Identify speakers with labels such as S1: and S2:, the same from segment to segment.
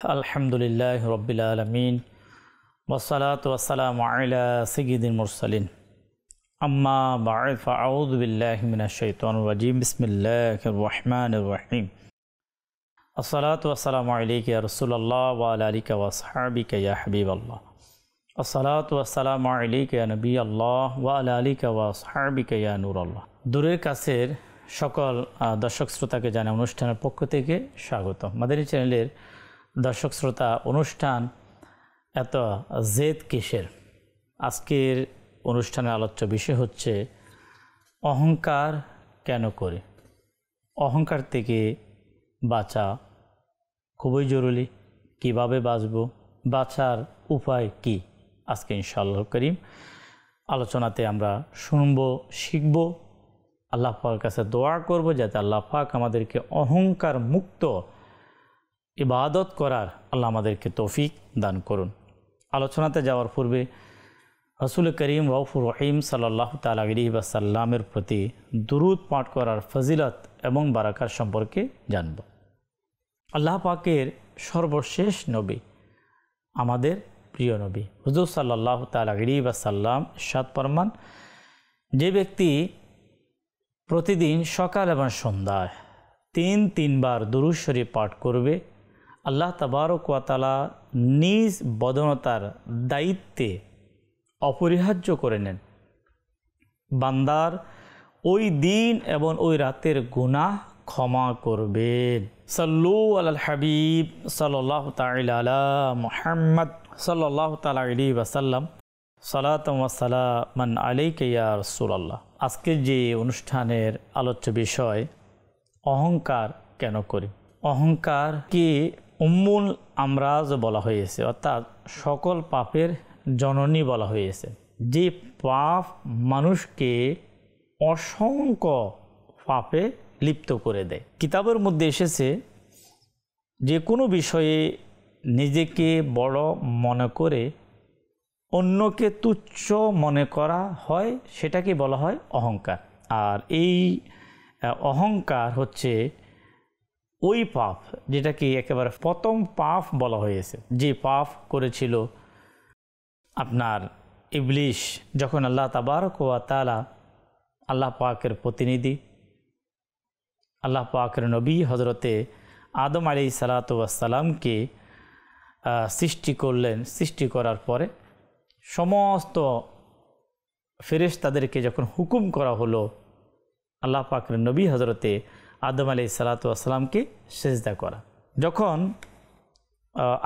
S1: আলহামদুলিল্লাহ রব্বিল আলামিন ওয়াসসালাতু ওয়াসসালামু আলা সাইয়্যিদিল মুরসালিন আম্মা বা'দ ফাআউযু বিল্লাহি মিনাশ শাইতানির রাজীম বিসমিল্লাহির রহমানির রহিম আসসালাতু ওয়াসসালামু আলাইকা ইয়া রাসূলুল্লাহ ওয়া আলা আলিকা ওয়া আসহাবিকা ইয়া হাবিবাল্লাহ আসসালাতু ওয়াসসালামু আলাইকা ইয়া নবিয়াল্লাহ ওয়া আলা আলিকা ওয়া আসহাবিকা ইয়া নূরাল্লাহ। দূরের কাছের সকল দর্শক শ্রোতাকে জানাই অনুষ্ঠানের পক্ষ থেকে স্বাগত। মাদানী চ্যানেলের দর্শক শ্রোতা, অনুষ্ঠান এত জেদ কিসের? আজকের অনুষ্ঠানের আলোচ্য বিষয় হচ্ছে অহংকার কেন করে। অহংকার থেকে বাঁচা খুবই জরুরি। কিভাবে বাঁচব, বাঁচার উপায় কি, আজকে ইনশাআল্লাহ করিম আলোচনাতে আমরা শুনব, শিখব। আল্লাহ পাকের কাছে দোয়া করব যাতে আল্লাহ পাক আমাদেরকে অহংকার মুক্ত ইবাদত করার আল্লাহ আমাদেরকে তৌফিক দান করুন। আলোচনাতে যাওয়ার পূর্বে রাসূল করিম রউফুর রহিম সাল্লাল্লাহু তাআলা আলাইহি ওয়াসাল্লামের প্রতি দুরূদ পাঠ করার ফজিলত এবং বারাকাত সম্পর্কে জানব। আল্লাহ পাকের সর্বশেষ নবী, আমাদের প্রিয় নবী হুজুর সাল্লাল্লাহু তাআলা আলাইহি ওয়াসাল্লাম ইরশাদ ফরমান, যে ব্যক্তি প্রতিদিন সকাল এবং সন্ধ্যায় তিনবার দুরূদ শরীফ পাঠ করবে, আল্লাহ তাবারক ওয়া তাআলা নিজ বদনতার দায়িত্বে অপরিহার্য করে নেন বান্দার ওই দিন এবং ওই রাতের গুনাহ ক্ষমা করবেন। সাল্লু আলাল হাবিব সাল্লাল্লাহু তাআলা আলা মুহাম্মদ সাল্লাল্লাহু তাআলা আলাইহি ওয়াসাল্লাম সালাতু ওয়া সালামান আলাইকা ইয়া রাসূলুল্লাহ। আজকের যে অনুষ্ঠানের আলোচ্য বিষয় অহংকার কেন করি। অহংকারকে উম্মুল আমরাজ বলা হয়েছে, অর্থাৎ সকল পাপের জননী বলা হয়েছে। যে পাপ মানুষকে অসংখ্য পাপে লিপ্ত করে দেয়। কিতাবের মধ্যে এসেছে যে কোনো বিষয়ে নিজেকে বড় মনে করে অন্যকে তুচ্ছ মনে করা হয়, সেটাকে বলা হয় অহংকার। আর এই অহংকার হচ্ছে ওই পাপ যেটাকে একেবারে প্রথম পাপ বলা হয়েছে, যে পাপ করেছিল আপনার ইবলিশ, যখন আল্লাহ তাবারক ওয়া তাআলা আল্লাহ পাকের প্রতিনিধি আল্লাহ পাকের নবী হযরতে আদম আলাইহিস সালাতু ওয়াস সালামকে সৃষ্টি করলেন। সৃষ্টি করার পরে সমস্ত ফেরেশতাদেরকে যখন হুকুম করা হলো আল্লাহ পাকের নবী হযরতে আদম আলাইহিস সালাতু ওয়াস সালামকে সিজদা করা, যখন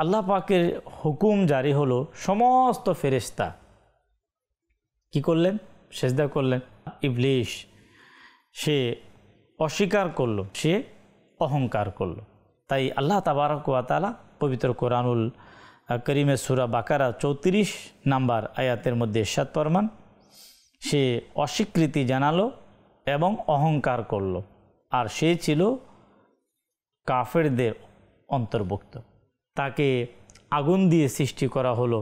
S1: আল্লাহ পাকের হুকুম জারি হলো, সমস্ত ফেরেশতা কি করলেন? সিজদা করলেন। ইবলিশ সে অস্বীকার করলো, সে অহংকার করলো। তাই আল্লাহ তাবারক ওয়া তাআলা পবিত্র কোরআনুল করিমের সূরা বাকারা 34 নম্বর আয়াতের মধ্যে ইরশাদ ফরমান, সে অস্বীকৃতি জানালো এবং অহংকার করলো, আর সে ছিল কাফেরদের অন্তর্ভুক্ত। তাকে আগুন দিয়ে সৃষ্টি করা হলো,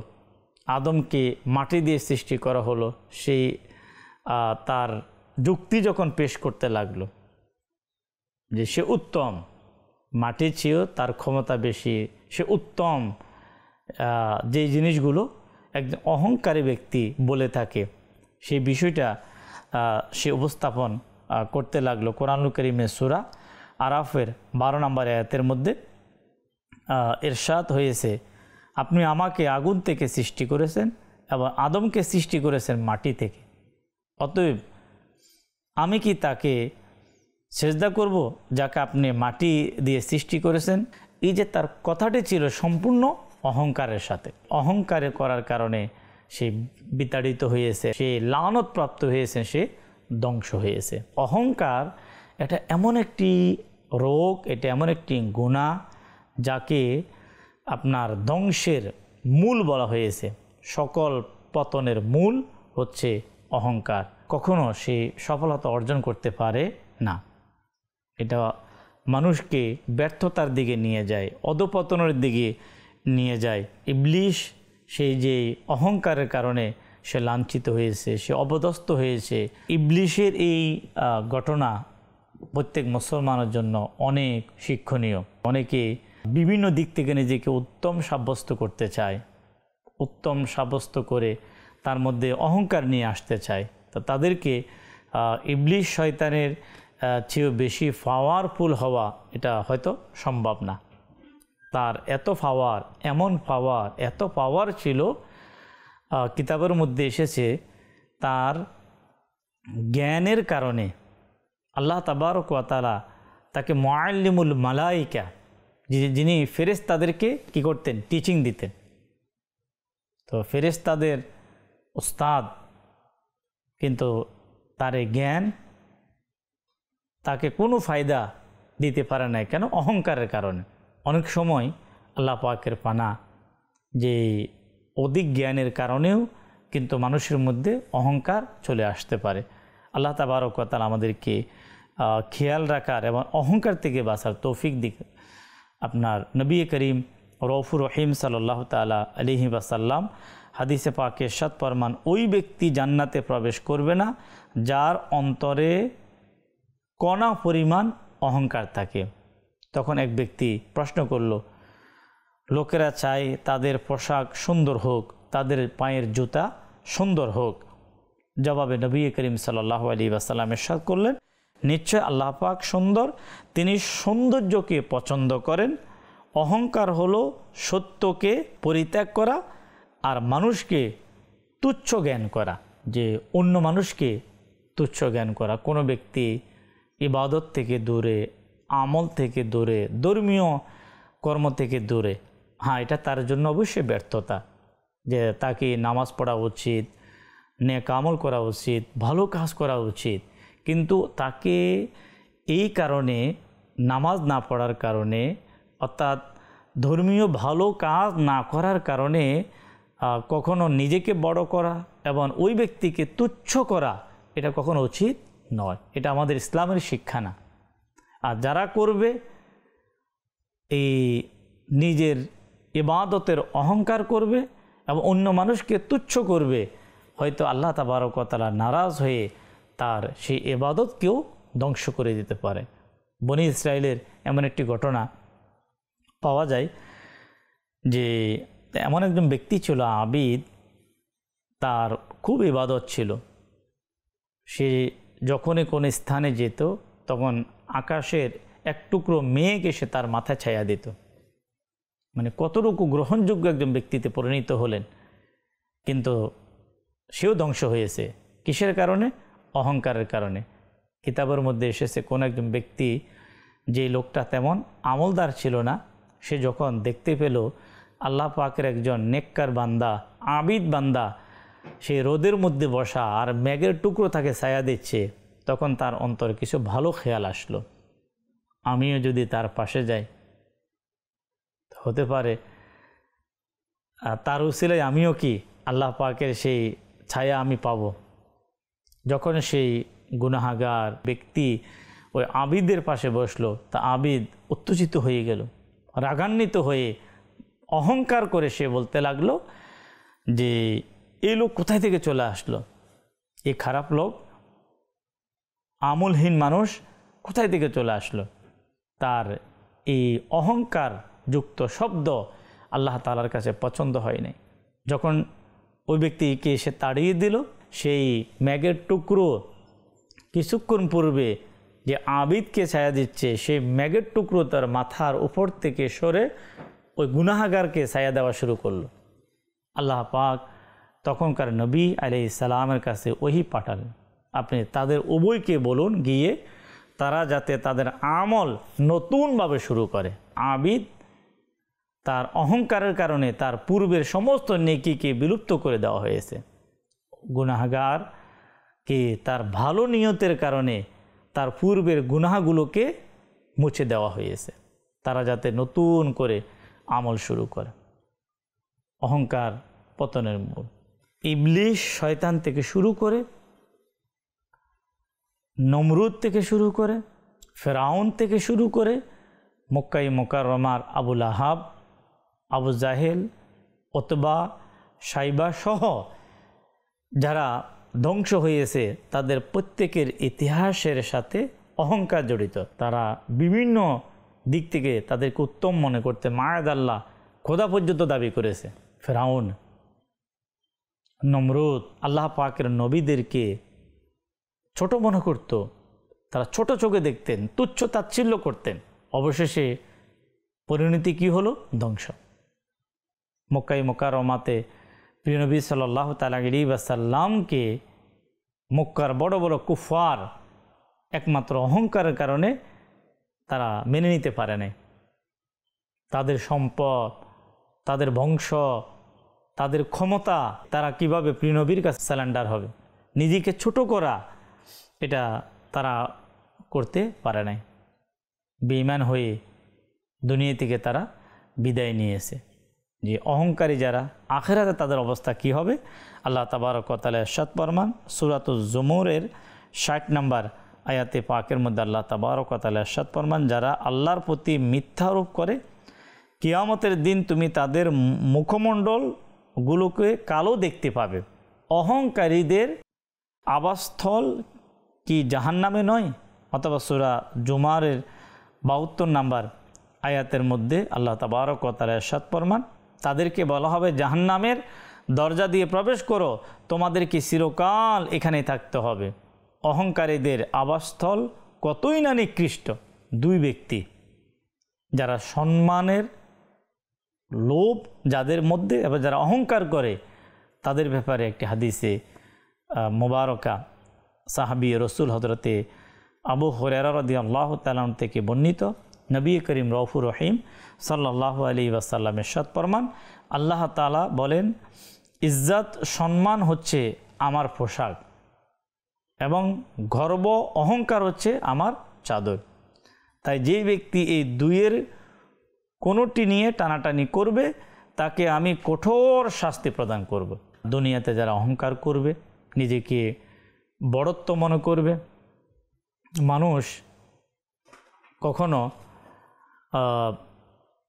S1: আদমকে মাটি দিয়ে সৃষ্টি করা হলো। সেই তার যুক্তি যখন পেশ করতে লাগলো যে সে উত্তম, মাটির চেয়েও তার ক্ষমতা বেশি, সে উত্তম, যে জিনিসগুলো একজন অহংকারী ব্যক্তি বলে থাকে, সেই বিষয়টা সে উপস্থাপন করতে লাগলো। কোরআনুল কারীমের সূরা আরাফের 12 নম্বর আয়াতের মধ্যে ইরশাদ হয়েছে, আপনি আমাকে আগুন থেকে সৃষ্টি করেছেন এবং আদমকে সৃষ্টি করেছেন মাটি থেকে, অতএব আমি কি তাকে সিজদা করব যাকে আপনি মাটি দিয়ে সৃষ্টি করেছেন? এই যে তার কথাটি ছিল সম্পূর্ণ অহংকারের সাথে। অহংকারে করার কারণে সে বিতাড়িত হয়েছে, সে লানত হয়েছে, সে ধ্বংস হয়েছে। অহংকার এটা এমন একটি রোগ, এটা এমন একটি গুনাহ যাকে আপনার ধ্বংসের মূল বলা হয়েছে। সকল পতনের মূল হচ্ছে অহংকার। কখনো সে সফলতা অর্জন করতে পারে না, এটা মানুষকে ব্যর্থতার দিকে নিয়ে যায়, অধঃপতনের দিকে নিয়ে যায়। ইবলিশ সেই যে অহংকারের কারণে সে লাঞ্ছিত হয়েছে, সে অপদস্থ হয়েছে। ইবলিশের এই ঘটনা প্রত্যেক মুসলমানের জন্য অনেক শিক্ষণীয়। অনেকে বিভিন্ন দিক থেকে নিজেকে উত্তম সাব্যস্ত করতে চায়, উত্তম সাব্যস্ত করে তার মধ্যে অহংকার নিয়ে আসতে চায়, তো তাদেরকে ইবলিশ শয়তানের চেয়েও বেশি পাওয়ারফুল হওয়া এটা হয়তো সম্ভব না। তার এত পাওয়ার, এমন পাওয়ার, এত পাওয়ার ছিল, কিতাবের মধ্যে এসেছে তার জ্ঞানের কারণে আল্লাহ তাবারক ওয়া তাআলা তাকে মুআল্লিমুল মালাইকা, যিনি ফেরেশতাদেরকে কী করতেন, টিচিং দিতেন। তো ফেরেশতাদের উস্তাদ, কিন্তু তার জ্ঞান তাকে কোনো ফায়দা দিতে পারে না। কেন? অহংকারের কারণে। অনেক সময় আল্লাহ পাকের পানা যে অধিক জ্ঞানের কারণেও কিন্তু মানুষের মধ্যে অহংকার চলে আসতে পারে। আল্লাহ তাবারক ওয়া তাআলা আমাদেরকে খেয়াল রাখার এবং অহংকার থেকে বাঁচার তৌফিক দিক। আপনার নবী করিম রউফুর রহিম সাল্লাল্লাহু তাআলা আলাইহি ওয়াসাল্লাম হাদিসে পাকে ইরশাদ ফরমান, ওই ব্যক্তি জান্নাতে প্রবেশ করবে না যার অন্তরে কণা পরিমাণ অহংকার থাকে। তখন এক ব্যক্তি প্রশ্ন করল, লোকেরা চায় তাদের পোশাক সুন্দর হোক, তাদের পায়ের জুতা সুন্দর হোক। জবাবে নবী করিম সাল্লাল্লাহু আলাইহি ওয়াসাল্লাম ইরশাদ করলেন, নিশ্চয় আল্লাহ পাক সুন্দর, তিনি সৌন্দর্যকে পছন্দ করেন। অহংকার হলো সত্যকে পরিত্যাগ করা আর মানুষকে তুচ্ছ জ্ঞান করা, যে অন্য মানুষকে তুচ্ছ জ্ঞান করা। কোনো ব্যক্তি ইবাদত থেকে দূরে, আমল থেকে দূরে, ধর্মীয় কর্ম থেকে দূরে, হ্যাঁ, এটা তার জন্য অবশ্যই ব্যর্থতা, যে তাকে নামাজ পড়া উচিত, নেক আমল করা উচিত, ভালো কাজ করা উচিত, কিন্তু তাকে এই কারণে, নামাজ না পড়ার কারণে, অর্থাৎ ধর্মীয় ভালো কাজ না করার কারণে কখনো নিজেকে বড় করা এবং ওই ব্যক্তিকে তুচ্ছ করা, এটা কখনো উচিত নয়। এটা আমাদের ইসলামের শিক্ষা না। আর যারা করবে এই নিজের ইবাদতের অহংকার করবে এবং অন্য মানুষকে তুচ্ছ করবে, হয়তো আল্লাহ তাবারক ওয়া তাআলা নারাজ হয়ে তার সেই ইবাদতকেও ধ্বংস করে দিতে পারে। বনি ইসরাইলের এমন একটি ঘটনা পাওয়া যায় যে এমন একজন ব্যক্তি ছিল আবিদ, তার খুব ইবাদত ছিল। সে যখনই কোন স্থানে যেত তখন আকাশের এক টুকরো মেঘ এসে তার মাথায় ছায়া দিত। মানে কতটুকু গ্রহণযোগ্য একজন ব্যক্তিতে পরিণত হলেন, কিন্তু সেও ধ্বংস হয়েছে। কিসের কারণে? অহংকারের কারণে। কিতাবের মধ্যে এসেছে কোন একজন ব্যক্তি, যে লোকটা তেমন আমলদার ছিল না, সে যখন দেখতে পেল আল্লাহ পাকের একজন নেককার বান্দা, আবিদ বান্দা, সে রোদের মধ্যে বসা আর মেঘের টুকরো তাকে ছায়া দিচ্ছে, তখন তার অন্তরে কিছু ভালো খেয়াল আসলো, আমিও যদি তার পাশে যাই, হতে পারে তার উসিলায় আমিও কি আল্লাহ পাকের সেই ছায়া আমি পাব। যখন সেই গুনাহগার ব্যক্তি ওই আবিদের পাশে বসলো, তা আবিদ উত্তেজিত হয়ে গেল, রাগান্বিত হয়ে অহংকার করে সে বলতে লাগলো যে এই লোক কোথায় থেকে চলে আসলো, এই খারাপ লোক, আমলহীন মানুষ কোথায় থেকে চলে আসলো। তার এই অহংকার যুক্ত শব্দ আল্লাহ তাআলার কাছে পছন্দ হয় নাই। যখন ওই ব্যক্তিকে সে তাড়িয়ে দিল, সেই মেঘের টুকরো কিছুক্ষণ পূর্বে যে আবিদকে ছায়া দিচ্ছে, সেই মেঘের টুকরো তার মাথার উপর থেকে সরে ওই গুনাহগারকে ছায়া দেওয়া শুরু করলো। আল্লাহ পাক তখনকার নবী আলাইহিস সালামের কাছে ওহী পাঠালেন, আপনি তাদের উভয়কে বলুন গিয়ে তারা যাতে তাদের আমল নতুনভাবে শুরু করে। আবিদ তার অহংকারের কারণে তার পূর্বের সমস্ত নেকিকে বিলুপ্ত করে দেওয়া হয়েছে, গুনাহগারকে তার ভালো নিয়তের কারণে তার পূর্বের গুনাহগুলোকে মুছে দেওয়া হয়েছে, তারা যাতে নতুন করে আমল শুরু করে। অহংকার পতনের মূল। ইবলিশ শয়তান থেকে শুরু করে, নমরুদ থেকে শুরু করে, ফেরাউন থেকে শুরু করে, মক্কাই মুকাররমার আবু লাহাব, আবু জাহেল, উতবা, সাইবা সহ যারা ধ্বংস হয়েছে, তাদের প্রত্যেকের ইতিহাসের সাথে অহংকার জড়িত। তারা বিভিন্ন দিক থেকে তাদেরকে উত্তম মনে করতে মায়াদাল্লাহ খোদা পর্যন্ত দাবি করেছে। ফেরাউন, নমরুদ আল্লাহ পাকের নবীদেরকে ছোট মনে করত, তারা ছোট চোখে দেখতেন, তুচ্ছ তাচ্ছিল্য করতেন। অবশেষে পরিণতি কি হলো? ধ্বংস। মক্কায় মুকাররমাতে প্রিয় নবী সাল্লাল্লাহু তাআলা আলাইহি ওয়াসাল্লামকে মক্কার বড় বড় কুফার একমাত্র অহংকারের কারণে তারা মেনে নিতে পারে নাই। তাদের সম্পদ, তাদের বংশ, তাদের ক্ষমতা, তারা কিভাবে প্রিয় নবীর কাছে সারেন্ডার হবে, নিজেকে ছোট করা, এটা তারা করতে পারে নাই। বেঈমান হয়ে দুনিয়া থেকে তারা বিদায় নিয়েছে। যে অহংকারী যারা, আখিরাতে তাদের অবস্থা কি হবে? আল্লাহ তাবারক ওয়া তাআলা ইরশাদ ফরমান সূরাতুজ জুমুরের ৬০ নম্বর আয়াতে পাকের মধ্যে আল্লাহ তাবারক ওয়া তাআলা ইরশাদ ফরমান, যারা আল্লাহর প্রতি মিথ্যা আরোপ করে কিয়ামতের দিন তুমি তাদের মুখমণ্ডলগুলোকে কালো দেখতে পাবে। অহংকারীদের আবাসস্থল কি জাহান্নামে নয়? অথবা সূরা জুমারের ৭২ নম্বর আয়াতের মধ্যে আল্লাহ তাবারক ওয়া তাআলা ইরশাদ ফরমান, তাদেরকে বলা হবে জাহান্নামের দরজা দিয়ে প্রবেশ করো, তোমাদেরকে চিরকাল এখানেই থাকতে হবে। অহংকারীদের আবাসস্থল কতই না নিকৃষ্ট। দুই ব্যক্তি যারা সম্মানের লোভ যাদের মধ্যে এবং যারা অহংকার করে, তাদের ব্যাপারে একটি হাদিসে মুবারকা সাহাবী রসুল হযরতে আবু হুরায়রা রাদিয়াল্লাহু তাআলা থেকে বর্ণিত, নবী করিম রউফুর রহিম সাল্লাল্লাহু আলাইহি ওয়াসাল্লামের ইরশাদ ফরমান, আল্লাহ তাআলা বলেন, ইজ্জত সম্মান হচ্ছে আমার পোশাক এবং গর্ব অহংকার হচ্ছে আমার চাদর। তাই যেই ব্যক্তি এই দুইয়ের কোনোটি নিয়ে টানাটানি করবে তাকে আমি কঠোর শাস্তি প্রদান করব। দুনিয়াতে যারা অহংকার করবে, নিজেকে বড়ত্ব মনে করবে, মানুষ কখনো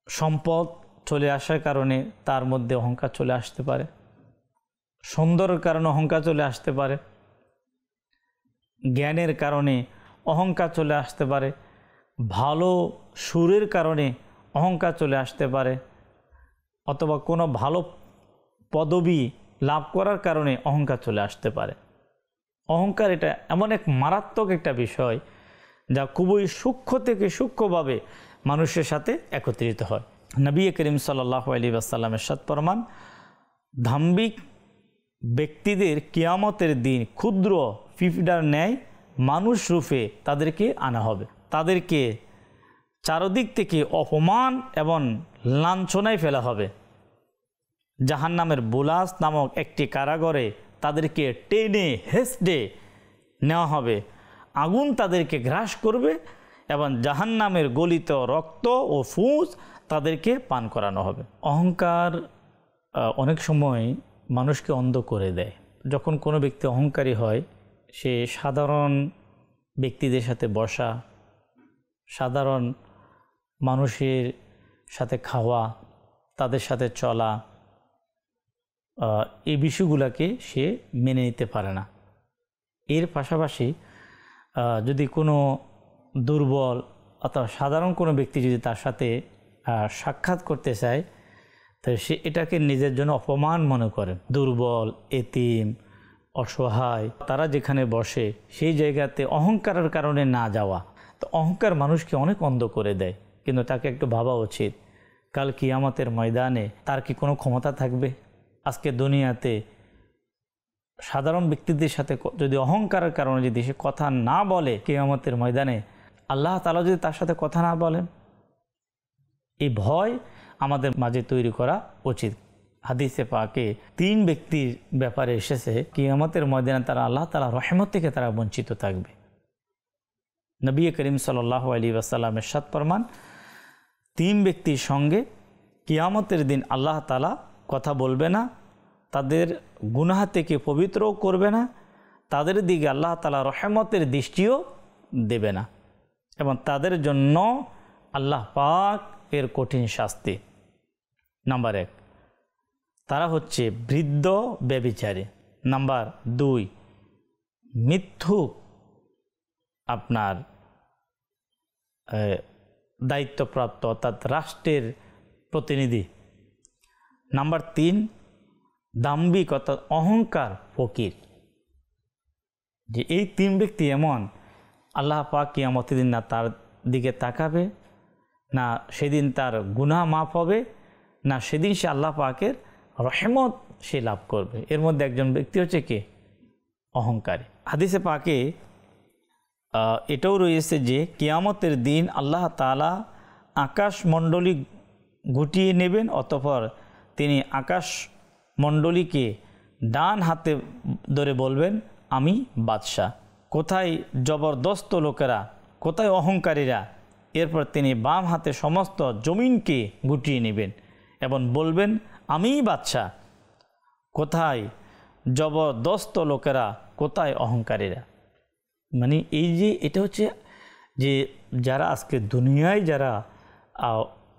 S1: সম্পদ চলে আসার কারণে তার মধ্যে অহংকার চলে আসতে পারে, সুন্দরের কারণে অহংকার চলে আসতে পারে, জ্ঞানের কারণে অহংকার চলে আসতে পারে, ভালো সুরের কারণে অহংকার চলে আসতে পারে, অথবা কোনো ভালো পদবি লাভ করার কারণে অহংকার চলে আসতে পারে। অহংকার এটা এমন এক মারাত্মক একটা বিষয় যা খুবই সূক্ষ্ম থেকে সূক্ষ্মভাবে মানুষের সাথে একত্রিত হয়। নবী করিম সাল্লাল্লাহু আলাইহি ওয়াসাল্লামের ইরশাদ ফরমান, ধাম্বিক ব্যক্তিদের কিয়ামতের দিন ক্ষুদ্র পিঁপড়ার ন্যায় মানুষ রূপে তাদেরকে আনা হবে। তাদেরকে চারদিক থেকে অপমান এবং লাঞ্ছনায় ফেলা হবে। জাহান্নামের বুলাস নামক একটি কারাগারে তাদেরকে টেনে হেঁচড়ে নেওয়া হবে। আগুন তাদেরকে গ্রাস করবে এবং জাহান্নামের গলিত রক্ত ও ফুঁস তাদেরকে পান করানো হবে। অহংকার অনেক সময় মানুষকে অন্ধ করে দেয়। যখন কোনো ব্যক্তি অহংকারী হয়, সে সাধারণ ব্যক্তিদের সাথে বসা, সাধারণ মানুষের সাথে খাওয়া, তাদের সাথে চলা, এই বিষয়গুলোকে সে মেনে নিতে পারে না। এর পাশাপাশি যদি কোনো দুর্বল অথবা সাধারণ কোনো ব্যক্তি যদি তার সাথে সাক্ষাৎ করতে চায়, তো সে এটাকে নিজের জন্য অপমান মনে করে। দুর্বল, এতিম, অসহায় তারা যেখানে বসে সেই জায়গাতে অহংকারের কারণে না যাওয়া। তো অহংকার মানুষকে অনেক অন্ধ করে দেয়। কিন্তু তাকে একটু ভাবা উচিত, কাল কিয়ামতের ময়দানে তার কি কোনো ক্ষমতা থাকবে? আজকে দুনিয়াতে সাধারণ ব্যক্তিদের সাথে যদি অহংকারের কারণে যদি সে কথা না বলে, কিয়ামতের ময়দানে আল্লাহ তাআলা যদি তার সাথে কথা না বলেন, এই ভয় আমাদের মাঝে তৈরি করা উচিত। হাদিসে পাকে 3 ব্যক্তির ব্যাপারে এসেছে, কিয়ামতের ময়দানে তারা আল্লাহ তাআলা রহমত থেকে তারা বঞ্চিত থাকবে। নবী করিম সাল্লাল্লাহু আলাইহি ওয়াসাল্লামের ইরশাদ ফরমান, 3 ব্যক্তির সঙ্গে কিয়ামতের দিন আল্লাহ তাআলা কথা বলবে না, তাদের গুনাহ থেকে পবিত্রও করবে না, তাদের দিকে আল্লাহ তাআলা রহমতের দৃষ্টিও দেবে না, এবং তাদের জন্য আল্লাহ পাক এর কঠিন শাস্তি। নাম্বার 1, তারা হচ্ছে বৃদ্ধ ব্যভিচারী। নাম্বার 2, মিথ্যুক, আপনার দায়িত্বপ্রাপ্ত অর্থাৎ রাষ্ট্রের প্রতিনিধি। নাম্বার 3 দাম্ভিক অর্থাৎ অহংকার ফকির। যে এই 3 ব্যক্তি এমন, আল্লাহ পাক কিয়ামতের দিন না তার দিকে তাকাবে, না সেদিন তার গুনাহ মাফ হবে, না সেদিন সে আল্লাহ পাকের রহমত সে লাভ করবে। এর মধ্যে একজন ব্যক্তি হচ্ছে কে? অহংকারী। হাদিসে পাকে এটাও রয়েছে যে কিয়ামতের দিন আল্লাহ তাআলা আকাশমণ্ডলী গুটিয়ে নেবেন, অতঃপর তিনি আকাশমণ্ডলীকে ডান হাতে ধরে বলবেন, আমি বাদশাহ। কোথায় জবরদস্ত লোকেরা, কোথায় অহংকারীরা? এরপর তিনি বাম হাতে সমস্ত জমিনকে গুটিয়ে নেবেন এবং বলবেন, আমিই বাদশাহ। কোথায় জবরদস্ত লোকেরা, কোথায় অহংকারীরা? মানে এই যে এটা হচ্ছে যে যারা আজকে দুনিয়ায় যারা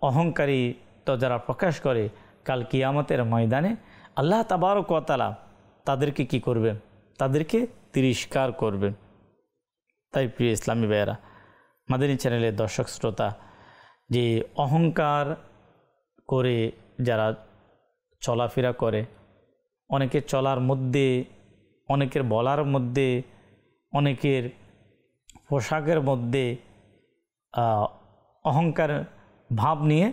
S1: অহংকারী তো যারা প্রকাশ করে, কাল কিয়ামতের ময়দানে আল্লাহ তাবারক ওয়া তাআলা তাদেরকে কি করবেন? তাদেরকে তিরস্কার করবেন। তাই প্রিয় ইসলামী ভাইয়েরা, মাদানী চ্যানেলের দর্শক শ্রোতা, যে অহংকার করে যারা চলাফেরা করে, অনেকের চলার মধ্যে, অনেকের বলার মধ্যে, অনেকের পোশাকের মধ্যে অহংকার ভাব নিয়ে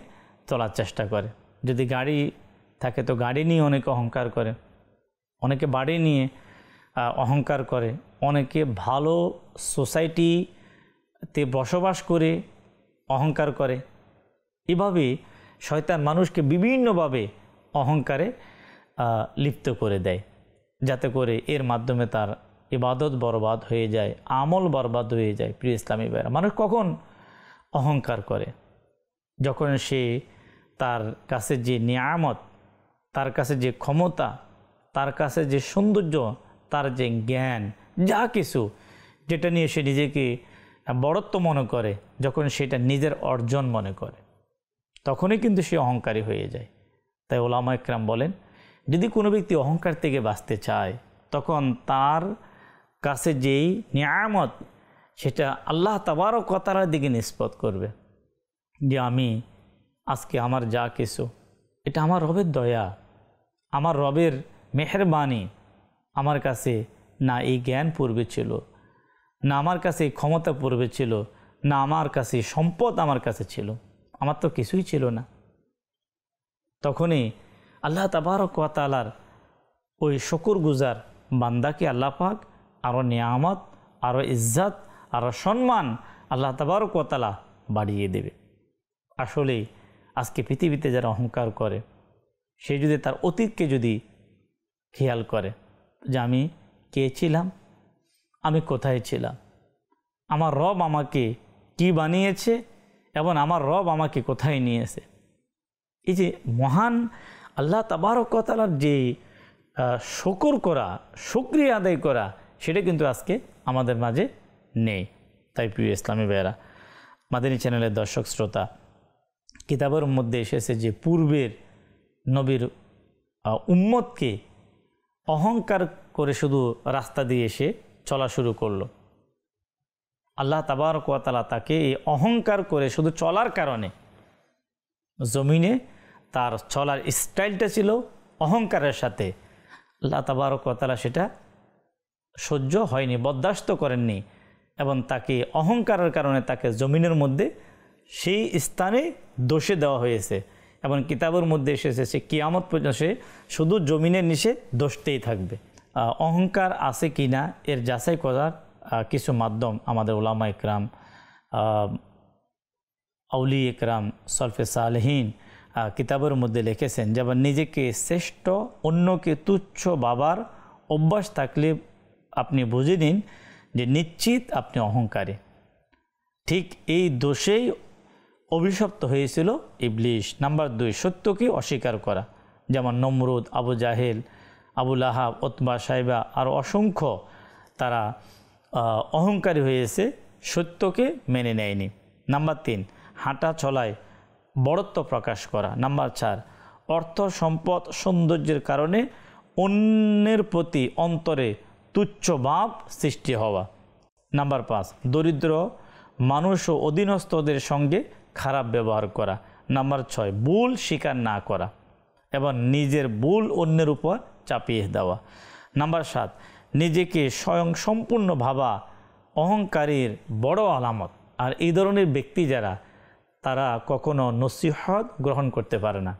S1: চলার চেষ্টা করে। যদি গাড়ি থাকে তো গাড়ি নিয়ে অনেকে অহংকার করে, অনেকে বাড়ি নিয়ে অহংকার করে, অনেকে ভালো সোসাইটিতে বসবাস করে অহংকার করে। এভাবে শয়তান মানুষকে বিভিন্নভাবে অহংকারে লিপ্ত করে দেয়, যাতে করে এর মাধ্যমে তার ইবাদত বরবাদ হয়ে যায়, আমল বরবাদ হয়ে যায়। প্রিয় ইসলামী ভাইরা, মানুষ কখন অহংকার করে? যখন সে তার কাছে যে নিয়ামত, তার কাছে যে ক্ষমতা, তার কাছে যে সৌন্দর্য, তার যে জ্ঞান, যা কিছু যেটা নিয়ে সে নিজেকে বড়ত্ব মনে করে, যখন সেটা নিজের অর্জন মনে করে, তখনই কিন্তু সে অহংকারী হয়ে যায়। তাই ওলামা ইকরাম বলেন, যদি কোনো ব্যক্তি অহংকার থেকে বাঁচতে চায়, তখন তার কাছে যেই নিয়ামত সেটা আল্লাহ তাবারক ওয়া তাআলার দিকে নিসবত করবে, যে আমি আজকে আমার যা কিছু এটা আমার রবের দয়া, আমার রবের মেহেরবানি। আমার কাছে না এই জ্ঞান পূর্বে ছিল, না আমার কাছে এই ক্ষমতা পূর্বে ছিল, না আমার কাছে সম্পদ আমার কাছে ছিল, আমার তো কিছুই ছিল না। তখনই আল্লাহ তাবারক ওয়া তাআলার ওই শুকরগুজার বান্দাকে আল্লাহ পাক আরও নিয়ামত, আরও ইজ্জত, আরও সম্মান আল্লাহ তাবারক ওয়া তাআলা বাড়িয়ে দেবে। আসলে আজকে পৃথিবীতে যারা অহংকার করে, সে যদি তার অতীতকে যদি খেয়াল করে যে আমি কে ছিলাম, আমি কোথায় ছিলাম, আমার রব আমাকে কি বানিয়েছে এবং আমার রব আমাকে কোথায় নিয়েছে, এই যে মহান আল্লাহ তাবারক ওয়া তাআলার যে শুকর করা, শুকরিয়া আদায় করা, সেটা কিন্তু আজকে আমাদের মাঝে নেই। তাই প্রিয় ইসলামী ভাইয়েরা, মাদানী চ্যানেলের দর্শক শ্রোতা, কিতাবের মধ্যে এসেছে যে পূর্বের নবীর উম্মতকে অহংকার করে শুধু রাস্তা দিয়ে এসে চলা শুরু করলো। আল্লাহ তাবারক ওয়া তাআলা তাকে এই অহংকার করে শুধু চলার কারণে জমিনে তার চলার স্টাইলটা ছিল অহংকারের সাথে, আল্লাহ তাবারক ওয়া তাআলা সেটা সহ্য হয়নি, বরদাস্ত করেননি, এবং তাকে অহংকারের কারণে তাকে জমিনের মধ্যে সেই স্থানে দোষে দেওয়া হয়েছে। এবং কিতাবের মধ্যে এসেছে সে কিয়ামত পর্যন্ত সে শুধু জমিনের নিচে দোষতেই থাকবে। অহংকার আছে কি না এর যাচাই করার কিছু মাধ্যম আমাদের উলামা ইকরাম, আউলি ইকরাম, সলফে সালেহীন কিতাবের মধ্যে লিখেছেন। যেমন নিজেকে শ্রেষ্ঠ, অন্যকে তুচ্ছ ভাবার অভ্যাস থাকলে আপনি বুঝে নিন যে নিশ্চিত আপনি অহংকারী। ঠিক এই দোষেই অভিশপ্ত হয়েছিল ইবলিশ। নাম্বার 2, সত্যকে অস্বীকার করা। যেমন নমরুদ, আবু জাহেল, আবু লাহাব, উতবা, সাইবা আর অসংখ্য তারা অহংকারী হয়েছে, সত্যকে মেনে নেয়নি। নাম্বার 3, হাঁটা চলায় বড়ত্ব প্রকাশ করা। নাম্বার 4, অর্থ সম্পদ সৌন্দর্যের কারণে অন্যের প্রতি অন্তরে তুচ্ছ ভাব সৃষ্টি হওয়া। নাম্বার 5, দরিদ্র মানুষ ও অধীনস্থদের সঙ্গে খারাপ ব্যবহার করা। নাম্বার 6, ভুল স্বীকার না করা এবং নিজের ভুল অন্যের উপর চাপিয়ে দেওয়া। নাম্বার 7, নিজেকে স্বয়ং সম্পূর্ণ ভাবা অহংকারীর বড় আলামত। আর এই ধরনের ব্যক্তি যারা, তারা কখনো নসিহত গ্রহণ করতে পারে না।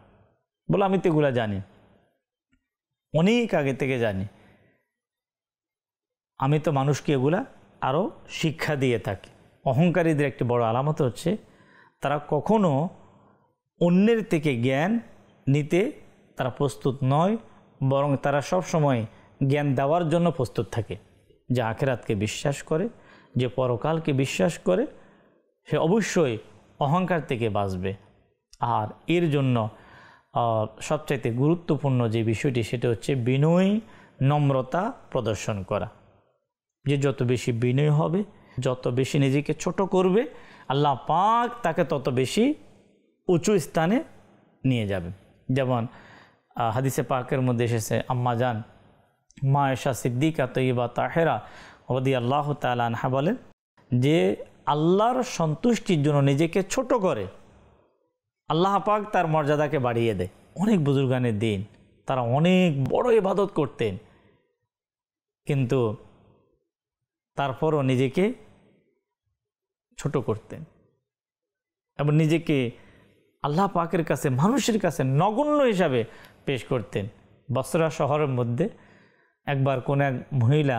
S1: বলে আমি তো এগুলো জানি, অনেক আগে থেকে জানি, আমি তো মানুষকে এগুলা আরও শিক্ষা দিয়ে থাকি। অহংকারীদের একটি বড় আলামত হচ্ছে তারা কখনো অন্যের থেকে জ্ঞান নিতে তারা প্রস্তুত নয়, বরং তারা সব সময় জ্ঞান দেওয়ার জন্য প্রস্তুত থাকে। যে আখিরাতকে বিশ্বাস করে, যে পরকালকে বিশ্বাস করে, সে অবশ্যই অহংকার থেকে বাঁচবে। আর এর জন্য সবচাইতে গুরুত্বপূর্ণ যে বিষয়টি, সেটা হচ্ছে বিনয়, নম্রতা প্রদর্শন করা। যে যত বেশি বিনয় হবে, যত বেশি নিজেকে ছোট করবে, আল্লাহ পাক তাকে তত বেশি উঁচু স্থানে নিয়ে যাবে। যেমন হাদিসে পাকের মধ্যে এসেছে, আম্মা জান মা আয়েশা সিদ্দিকা তয়্যিবা তাহেরা রাদিয়াল্লাহু তাআলা আনহা বলেন যে আল্লাহর সন্তুষ্টির জন্য নিজেকে ছোট করে আল্লাহ পাক তার মর্যাদাকে বাড়িয়ে দেয়। অনেক বুজুর্গানের দিন তারা অনেক বড় ইবাদত করতেন, কিন্তু তারপরও নিজেকে ছোট করতেন এবং নিজেকে আল্লাহ পাকের কাছে, মানুষের কাছে নগণ্য হিসাবে পেশ করতেন। বসরা শহরের মধ্যে একবার কোন এক মহিলা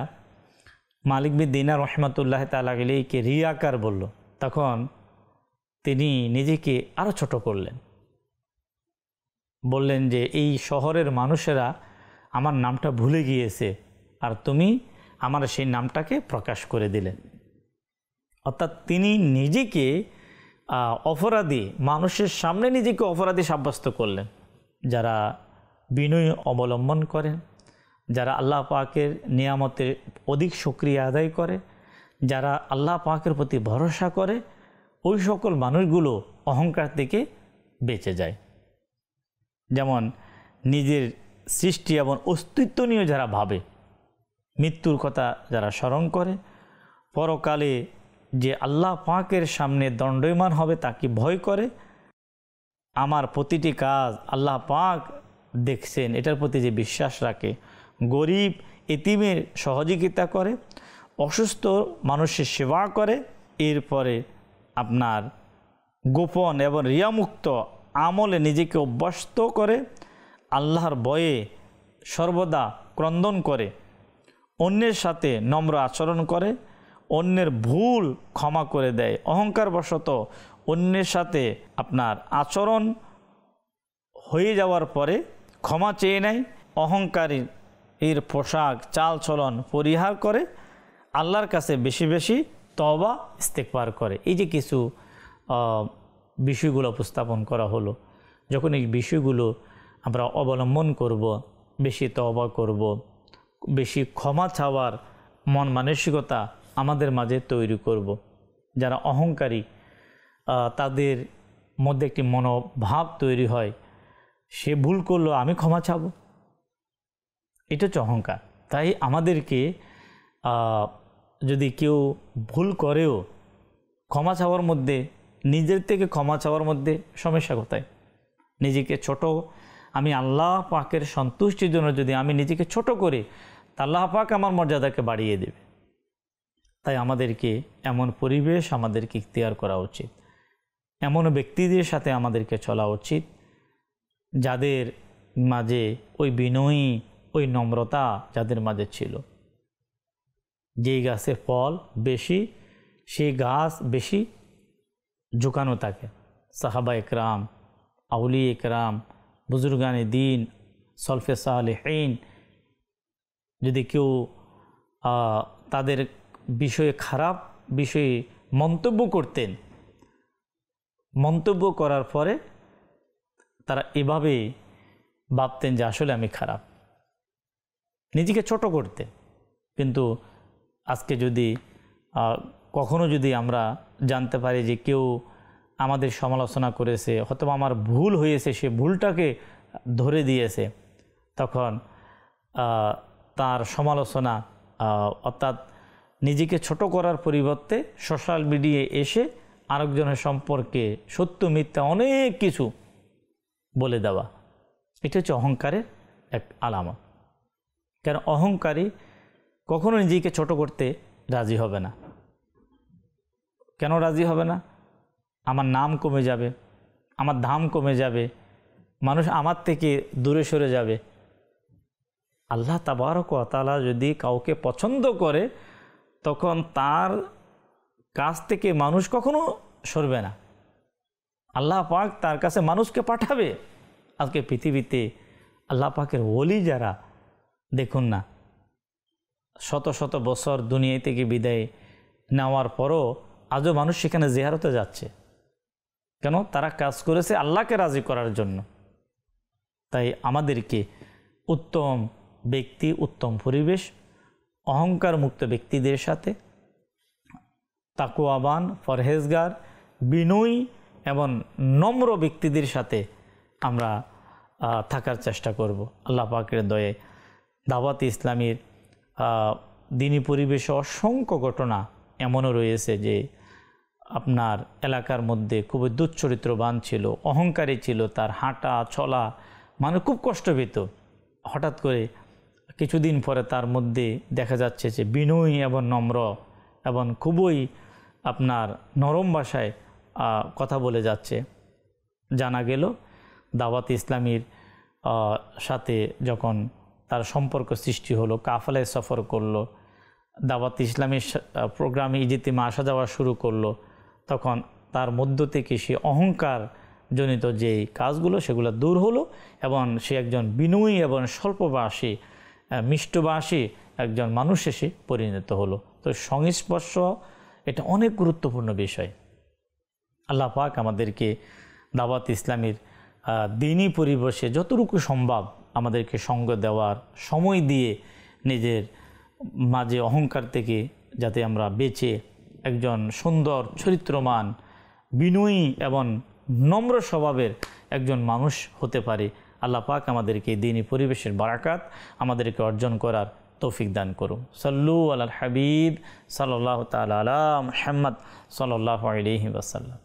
S1: মালিক বিন দিনার রহমাতুল্লাহ তাআলা আলাইহিকে রিয়াকার বলল। তখন তিনি নিজেকে আরও ছোট করলেন, বললেন যে এই শহরের মানুষেরা আমার নামটা ভুলে গিয়েছে, আর তুমি আমার সেই নামটাকে প্রকাশ করে দিলেন। অর্থাৎ তিনি নিজেকে অপরাধী, মানুষের সামনে নিজেকে অপরাধী সাব্যস্ত করলেন। যারা বিনয় অবলম্বন করেন, যারা আল্লাহ পাকের নিয়ামতের অধিক শুকরিয়া আদায় করে, যারা আল্লাহ পাকের প্রতি ভরসা করে, ওই সকল মানুষগুলো অহংকার থেকে বেঁচে যায়। যেমন নিজের সৃষ্টি এবং অস্তিত্ব নিয়ে যারা ভাবে, মৃত্যুর কথা যারা স্মরণ করে, পরকালে যে আল্লাহ পাকের সামনে দণ্ডায়মান হবে তাকে ভয় করে, আমার প্রতিটি কাজ আল্লাহ পাক দেখছেন এটার প্রতি যে বিশ্বাস রাখে, গরিব এতিমের সহযোগিতা করে, অসুস্থ মানুষের সেবা করে, এরপরে আপনার গোপন এবং রিয়ামুক্ত আমলে নিজেকে অভ্যস্ত করে, আল্লাহর ভয়ে সর্বদা ক্রন্দন করে, অন্যের সাথে নম্র আচরণ করে, অন্যের ভুল ক্ষমা করে দেয়, অহংকারবশত অন্যের সাথে আপনার আচরণ হয়ে যাওয়ার পরে ক্ষমা চেয়ে নেয়, অহংকারী এর পোশাক চাল চলন পরিহার করে, আল্লাহর কাছে বেশি বেশি তওবা ইস্তেগফার করে। এই যে কিছু বিষয়গুলো উপস্থাপন করা হলো, যখন এই বিষয়গুলো আমরা অবলম্বন করব, বেশি তওবা করব, বেশি ক্ষমা চাওয়ার মন মানসিকতা আমাদের মাঝে তৈরি করব। যারা অহংকারী তাদের মধ্যে একটি মনোভাব তৈরি হয়, সে ভুল করলো আমি ক্ষমা চাবো, এটা হচ্ছে অহংকার। তাই আমাদেরকে যদি কেউ ভুল করেও ক্ষমা চাওয়ার মধ্যে, নিজের থেকে ক্ষমা চাওয়ার মধ্যে সমস্যা কোথায়? নিজেকে ছোট, আমি আল্লাহ পাকের সন্তুষ্টির জন্য যদি আমি নিজেকে ছোট করি, তা আল্লাহ পাক আমার মর্যাদাকে বাড়িয়ে দেবে। তাই আমাদেরকে এমন পরিবেশ আমাদেরকে ইখতিয়ার করা উচিত, এমন ব্যক্তিদের সাথে আমাদেরকে চলা উচিত যাদের মাঝে ওই বিনয়ী, ওই নম্রতা যাদের মাঝে ছিল। যেই গাছের ফল বেশি, সেই গাছ বেশি ঝুঁকানো থাকে। সাহাবা একরাম, আউলি একরাম, বুজুর্গানে দিন, সলফে সালেহীন যদি কেউ তাদের বিষয়ে খারাপ বিষয়ে মন্তব্য করতেন, মন্তব্য করার পরে তারা এভাবে ভাবতেন যে আসলে আমি খারাপ, নিজেকে ছোট করতেন। কিন্তু আজকে যদি কখনো যদি আমরা জানতে পারি যে কেউ আমাদের সমালোচনা করেছে, হয়তো আমার ভুল হয়েছে, সে ভুলটাকে ধরে দিয়েছে, তখন তার সমালোচনা অর্থাৎ নিজেকে ছোট করার পরিবর্তে সোশ্যাল মিডিয়ায় এসে আরেকজনের সম্পর্কে সত্য মিথ্যা অনেক কিছু বলে দেওয়া, এটা হচ্ছে অহংকারের এক আলামত। কারণ অহংকারী কখনো নিজেকে ছোট করতে রাজি হবে না। কেন রাজি হবে না? আমার নাম কমে যাবে, আমার দাম কমে যাবে, মানুষ আমার থেকে দূরে সরে যাবে। আল্লাহ তাবারক ওয়া তাআলা যদি কাউকে পছন্দ করে তখন তার কাছ থেকে মানুষ কখনো সরবে না। আল্লাহ পাক তার কাছে মানুষকে পাঠাবে। আজকে পৃথিবীতে আল্লাহ পাকের ওলি যারা, দেখুন না, শত শত বছর দুনিয়া থেকে বিদায় নেওয়ার পরও আজও মানুষ সেখানে জিয়ারতে যাচ্ছে। কেন? তারা কাজ করেছে আল্লাহকে রাজি করার জন্য। তাই আমাদেরকে উত্তম ব্যক্তি, উত্তম পরিবেশ, অহংকার মুক্ত ব্যক্তিদের সাথে, তাকওয়াবান, পরহেজগার, বিনয়ী এবং নম্র ব্যক্তিদের সাথে আমরা থাকার চেষ্টা করব। আল্লাহ পাকের দয়ে দাওয়াত ইসলামীর দিনী পরিবেশে অসংখ্য ঘটনা এমনও রয়েছে যে আপনার এলাকার মধ্যে খুবই দুশ্চরিত্রবান ছিল, অহংকারী ছিল, তার হাঁটা চলা মানে খুব কষ্ট পেত। হঠাৎ করে কিছুদিন পরে তার মধ্যে দেখা যাচ্ছে যে বিনয়ী এবং নম্র এবং খুবই আপনার নরম ভাষায় কথা বলে যাচ্ছে। জানা গেল দাওয়াত ইসলামীর সাথে যখন তার সম্পর্ক সৃষ্টি হলো, কাফেলায় সফর করলো, দাওয়াত ইসলামীর প্রোগ্রামে ইজতিমা আসা যাওয়া শুরু করলো, তখন তার মধ্য থেকে সে অহংকার জনিত যেই কাজগুলো সেগুলো দূর হলো এবং সে একজন বিনয়ী এবং স্বল্পভাষী, মিষ্টভাষী একজন মানুষ এসে পরিণত হলো। তো সংস্পর্শ এটা অনেক গুরুত্বপূর্ণ বিষয়। আল্লাহ পাক আমাদেরকে দাওয়াত ইসলামীর দিনী পরিবেশে যতটুকু সম্ভব আমাদেরকে সঙ্গ দেওয়ার, সময় দিয়ে নিজের মাঝে অহংকার থেকে যাতে আমরা বেঁচে একজন সুন্দর চরিত্রমান, বিনয়ী এবং নম্র স্বভাবের একজন মানুষ হতে পারে। আল্লাহ পাক আমাদেরকে দিনী পরিবেশের বারাকাত আমাদেরকে অর্জন করার তৌফিক দান করুন। সাল্লু আলাল হাবিব সাল্লাল্লাহু তাআলা আলা মুহাম্মদ সাল্লাল্লাহু আলাইহি ওয়াসাল্লাম।